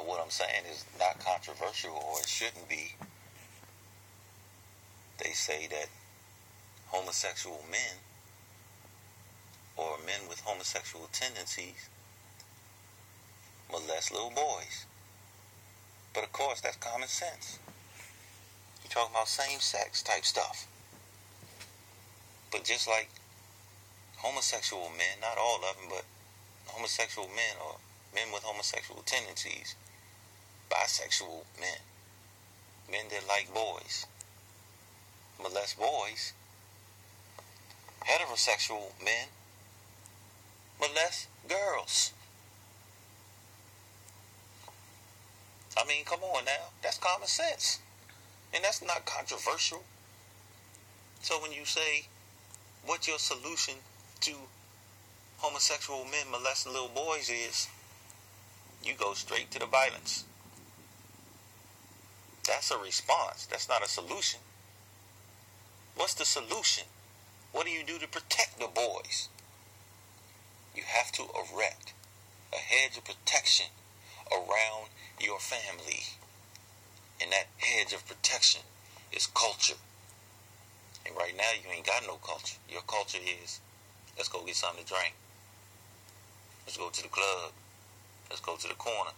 what I'm saying is not controversial, or it shouldn't be. They say that homosexual men, or men with homosexual tendencies, molest little boys. But of course, that's common sense. You're talking about same-sex type stuff. But just like homosexual men, not all of them, but homosexual men or men with homosexual tendencies, bisexual men, men that like boys, molest boys, heterosexual men molest girls. I mean, come on now. That's common sense. And that's not controversial. So when you say, what your solution to homosexual men molesting little boys is, you go straight to the violence. That's a response. That's not a solution. What's the solution? What do you do to protect the boys? You have to erect a hedge of protection around your family. And that hedge of protection is culture. And right now you ain't got no culture. Your culture is, let's go get something to drink. Let's go to the club. Let's go to the corner.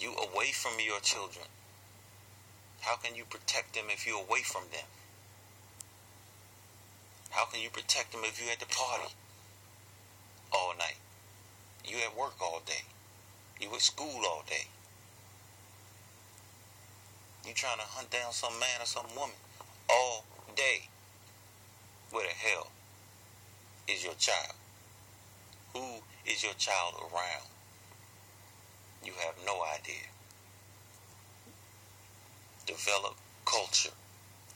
You away from your children. How can you protect them if you're away from them? How can you protect them if you're at the party all night? You at work all day. You at school all day. You trying to hunt down some man or some woman all day. Where the hell is your child? Who is your child around? You have no idea. Develop culture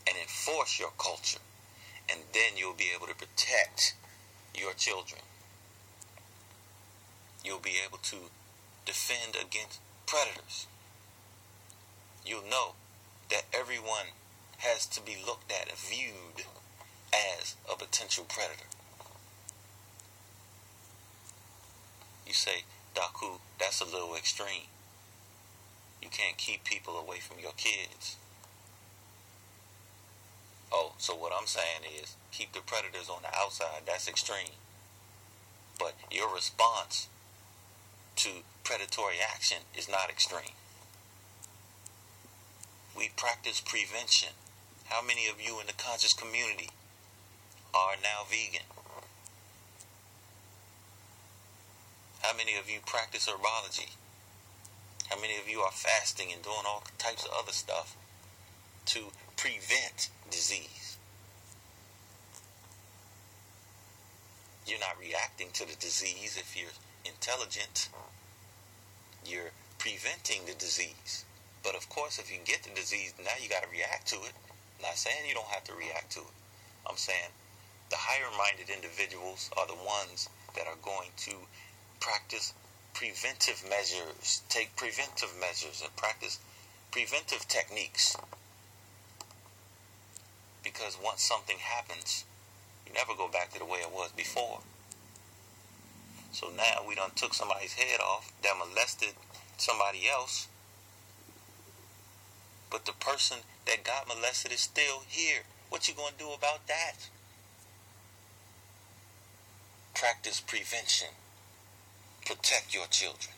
and enforce your culture, and then you'll be able to protect your children. You'll be able to defend against predators. You'll know that everyone has to be looked at and viewed as a potential predator. You say, Daku, that's a little extreme. You can't keep people away from your kids. Oh, so what I'm saying is, keep the predators on the outside. That's extreme. But your response to predatory action is not extreme. We practice prevention. How many of you in the conscious community are now vegan? How many of you practice herbology? How many of you are fasting and doing all types of other stuff to prevent disease? You're not reacting to the disease if you're intelligent. You're preventing the disease. But of course, if you get the disease, now you got to react to it. I'm not saying you don't have to react to it. I'm saying the higher-minded individuals are the ones that are going to practice preventive measures, take preventive measures, and practice preventive techniques. Because once something happens, you never go back to the way it was before. So now we done took somebody's head off that molested somebody else, but the person that got molested is still here. What you gonna do about that? Practice prevention. Protect your children.